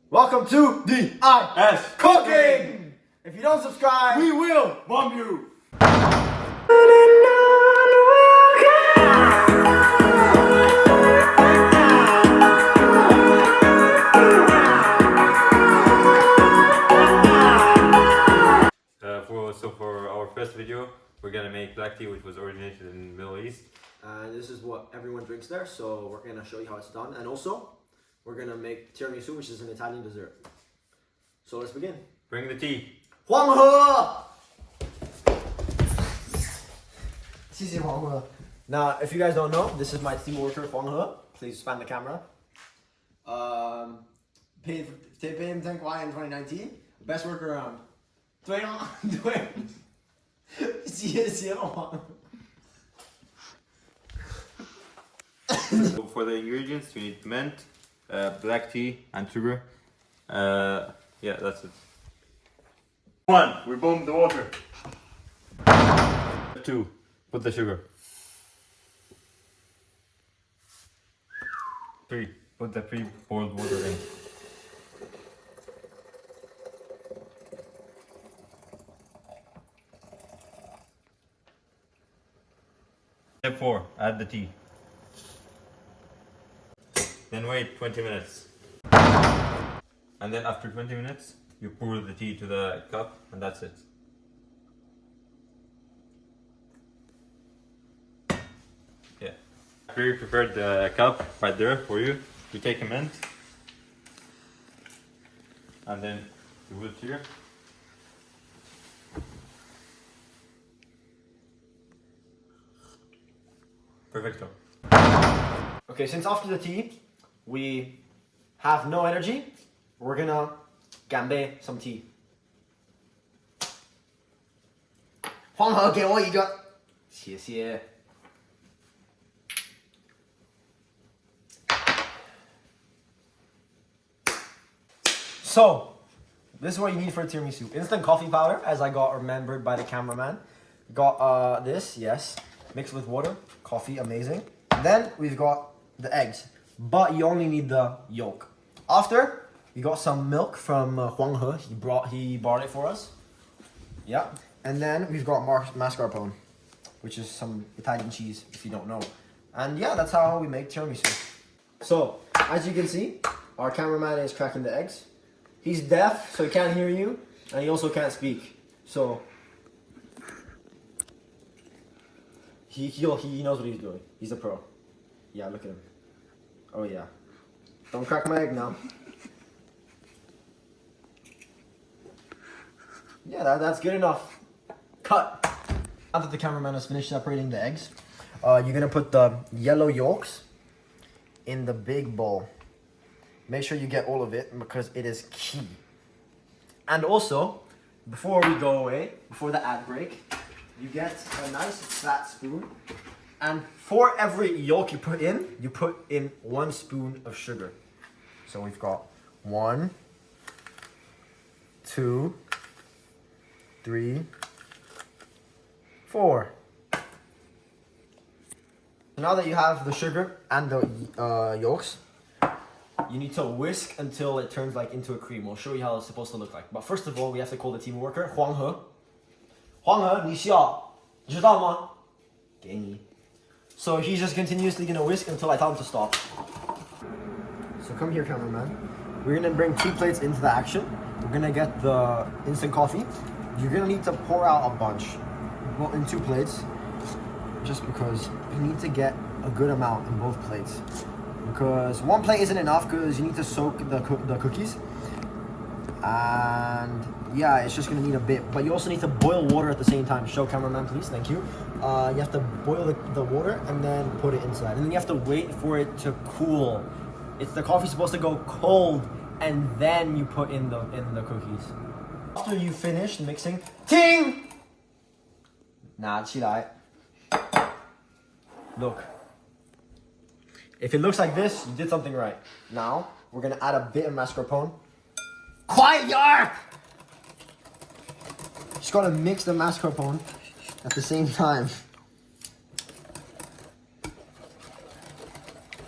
Welcome to DIS Cooking! If you don't subscribe, We will bomb you! For our first video, we're gonna make black tea, which was originated in the Middle East. and this is what everyone drinks there, so we're gonna show you how it's done. And also, we're gonna make tiramisu, which is an Italian dessert. So let's begin. Bring the tea. 黄河! Now, if you guys don't know, this is my team worker, Huang He. Please span the camera. Paid him 10 kwai in 2019. Best worker around. 对啊，对，谢谢我。 So for the ingredients, you need mint, black tea, and sugar. Yeah, that's it. 1. We bomb the water. 2. Put the sugar. 3. Put the pre-boiled water in. Step 4. Add the tea. Then wait 20 minutes. And then after 20 minutes, you pour the tea to the cup, and that's it. Yeah. We prepared the cup right there for you. You take a mint, and then you put it here. Perfecto. Okay, since after the tea, we have no energy, we're gonna gambe some tea. 黄河给我一个，谢谢。So, this is what you need for a tiramisu. Instant coffee powder, as I got remembered by the cameraman. Got this, yes, mixed with water, coffee, amazing. Then we've got the eggs, but you only need the yolk. After, we got some milk from Huang He. He brought it for us. Yeah, and then we've got mascarpone, which is some Italian cheese, if you don't know. And yeah, that's how we make tiramisu. So, as you can see, our cameraman is cracking the eggs. He's deaf, so he can't hear you, and he also can't speak. So he knows what he's doing. He's a pro. Yeah, look at him. Oh yeah. Don't crack my egg now. Yeah, that's good enough. Cut. Now that the cameraman has finished separating the eggs, you're gonna put the yellow yolks in the big bowl. Make sure you get all of it because it is key. And also, before we go away, before the ad break, you get a nice flat spoon. And for every yolk you put in 1 spoon of sugar. So we've got 1, 2, 3, 4. Now that you have the sugar and the yolks, you need to whisk until it turns like into a cream. We'll show you how it's supposed to look like. But first of all, we have to call the team worker, Huang He. Huang He, 你需要知道吗？给你。So he's just continuously gonna whisk until I tell him to stop. So come here, cameraman. We're gonna bring 2 plates into the action. We're gonna get the instant coffee. You're gonna need to pour out a bunch, well, in 2 plates, just because you need to get a good amount in both plates. Because 1 plate isn't enough because you need to soak the cookies. And yeah, it's just gonna need a bit. But you also need to boil water at the same time. Show cameraman, please. Thank you. You have to boil the water and then put it inside. And then you have to wait for it to cool. The coffee's supposed to go cold and then you put in the cookies. After you finish mixing, ting! 拿起来. Look. If it looks like this, you did something right. Now, we're gonna add a bit of mascarpone. Quiet, Yark! Just gotta mix the mascarpone at the same time.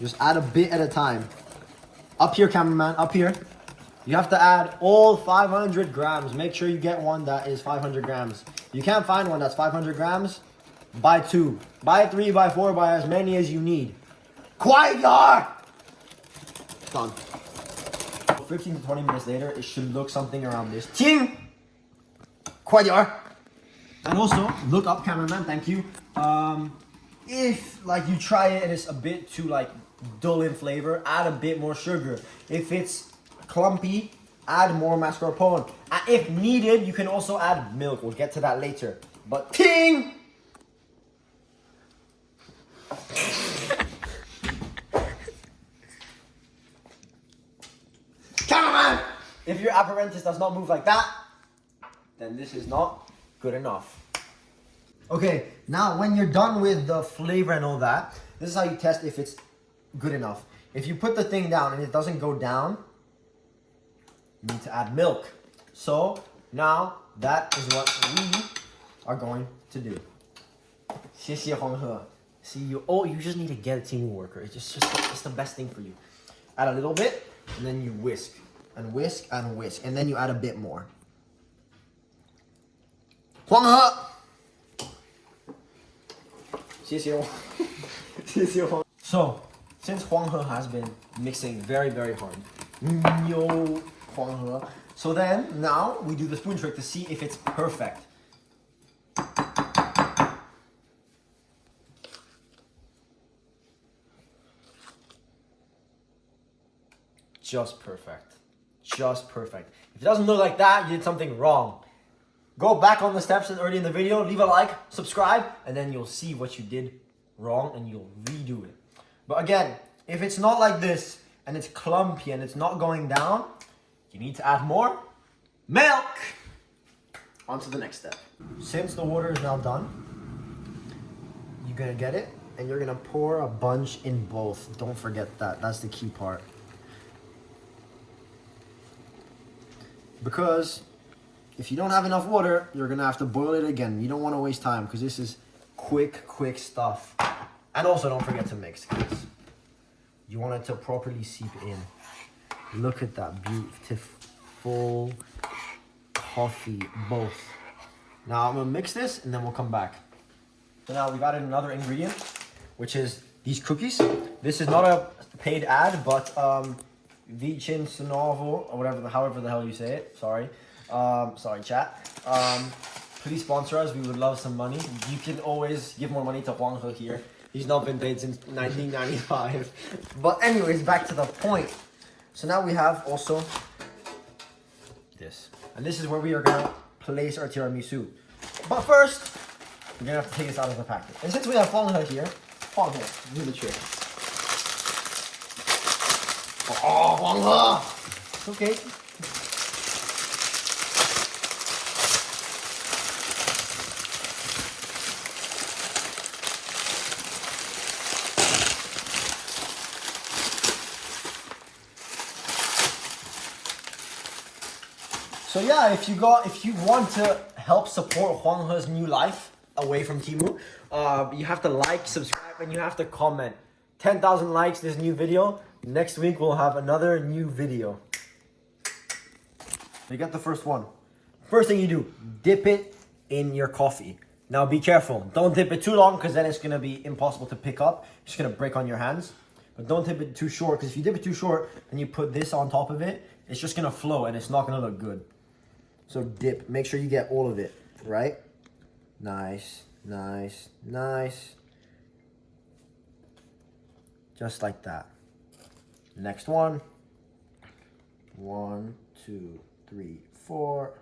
Just add a bit at a time. Up here, cameraman, up here. You have to add all 500 grams. Make sure you get one that is 500 grams. You can't find one that's 500 grams. Buy 2. Buy 3, buy 4, buy as many as you need. Quiet, yar! Done. 15 to 20 minutes later, it should look something around this. Ting! Quiet, yar! And also, look up, cameraman, thank you. If like you try it and it's a bit too like dull in flavor, add a bit more sugar. If it's clumpy, add more mascarpone. And if needed, you can also add milk. We'll get to that later. But ting! Cameraman! If your apparatus does not move like that, then this is not good enough. Okay, now when you're done with the flavor and all that, this is how you test if it's good enough. If you put the thing down and it doesn't go down, you need to add milk. So now that is what we are going to do. 谢谢黄河. See you. Oh, you just need to get a team worker. It's the best thing for you. Add a little bit, and then you whisk and whisk and whisk, and then you add a bit more. 黄河. 谢谢我. 谢谢我. So, since Huang He has been mixing very, very hard, Yo Huang He. So then, now we do the spoon trick to see if it's perfect. Just perfect. Just perfect. If it doesn't look like that, you did something wrong. Go back on the steps early in the video, leave a like, subscribe, and then you'll see what you did wrong and you'll redo it. But again, if it's not like this and it's clumpy and it's not going down, you need to add more milk. On to the next step. Since the water is now done, you're gonna get it and you're gonna pour a bunch in both. Don't forget that, that's the key part. Because if you don't have enough water, you're gonna have to boil it again. You don't wanna waste time because this is quick stuff. And also don't forget to mix, guys. You want it to properly seep in. Look at that beautiful coffee, both. Now I'm gonna mix this and then we'll come back. So now we've added another ingredient, which is these cookies. This is not a paid ad, but Vichin Sonovo, or whatever, however the hell you say it. Sorry. Sorry, chat. Please sponsor us. We would love some money. You can always give more money to Huang He here. He's not been paid since 1995. But anyways, back to the point. So now we have also this. And this is where we are going to place our tiramisu. But first, we're going to have to take this out of the packet. And since we have Huang He here, Huang He, do the trick. Oh, Huang He! It's okay. So yeah, if you want to help support Huang He's new life away from Temu, you have to like, subscribe, and you have to comment. 10,000 likes this new video. Next week we'll have another new video. You got the first one. First thing you do, dip it in your coffee. Now be careful. Don't dip it too long because then it's going to be impossible to pick up. It's going to break on your hands. But don't dip it too short because if you dip it too short and you put this on top of it, it's just going to flow and it's not going to look good. So dip. Make sure you get all of it, right? Nice, nice, nice. Just like that. Next one. 1, 2, 3, 4.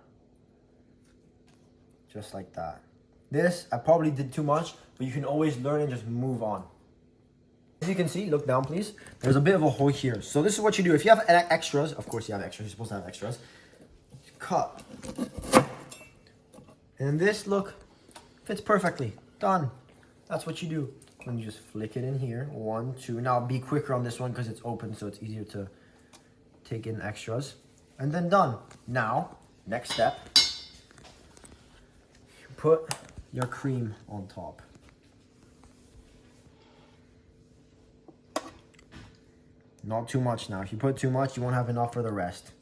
Just like that. This, I probably did too much, but you can always learn and just move on. As you can see, look down please. There's a bit of a hole here. So this is what you do. If you have extras, of course you have extras, you're supposed to have extras. Cut. And this, look, fits perfectly. Done. That's what you do. And you just flick it in here. 1, 2. Now be quicker on this one because it's open, so it's easier to take in extras. And then done. Now, next step. Put your cream on top. Not too much now. If you put too much, you won't have enough for the rest.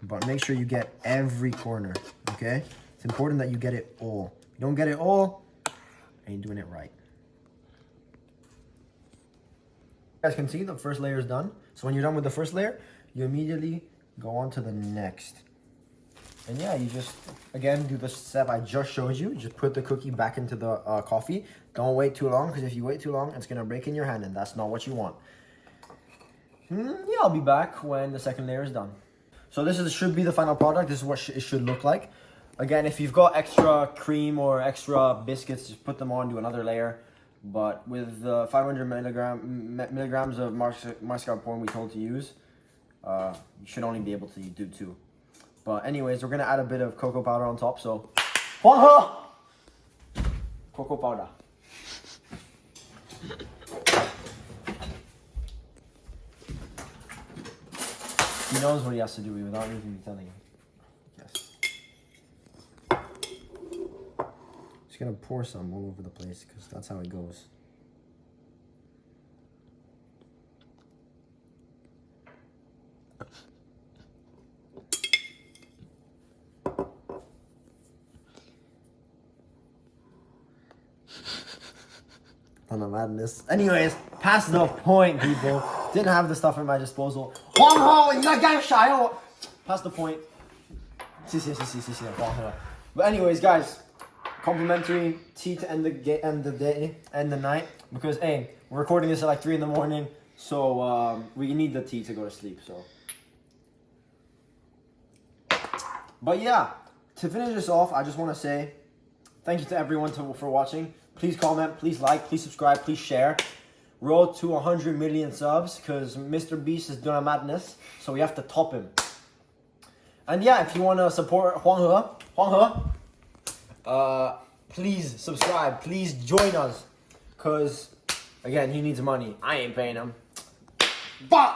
but make sure you get every corner, okay? It's important that you get it all. If you don't get it all, ain't doing it right. You guys can see the first layer is done. So when you're done with the first layer, you immediately go on to the next. And yeah, you just, again, do the step I just showed you. Just put the cookie back into the coffee. Don't wait too long, because if you wait too long, it's going to break in your hand, and that's not what you want. Yeah, I'll be back when the second layer is done. So this should be the final product. This is what it should look like. Again, if you've got extra cream or extra biscuits, just put them on, do another layer. But with the 500 milligrams of mascarpone we told to use, you should only be able to do 2. But anyways, we're gonna add a bit of cocoa powder on top. So, cocoa powder. He knows what he has to do without even telling him. Yes. Just gonna pour some all over the place because that's how it goes. On the madness. Anyways, past the point, people. Didn't have the stuff at my disposal. Past the point. But anyways, guys, complimentary tea to end the day, end the night. Because hey, we're recording this at like 3 in the morning, so we need the tea to go to sleep. So, but yeah, to finish this off, I just want to say thank you to everyone for watching. Please comment, please like, please subscribe, please share. Road to 100 million subs because Mr. Beast is doing a madness, so we have to top him. And yeah, if you want to support Huang He, please subscribe, please join us, because again, he needs money. I ain't paying him. But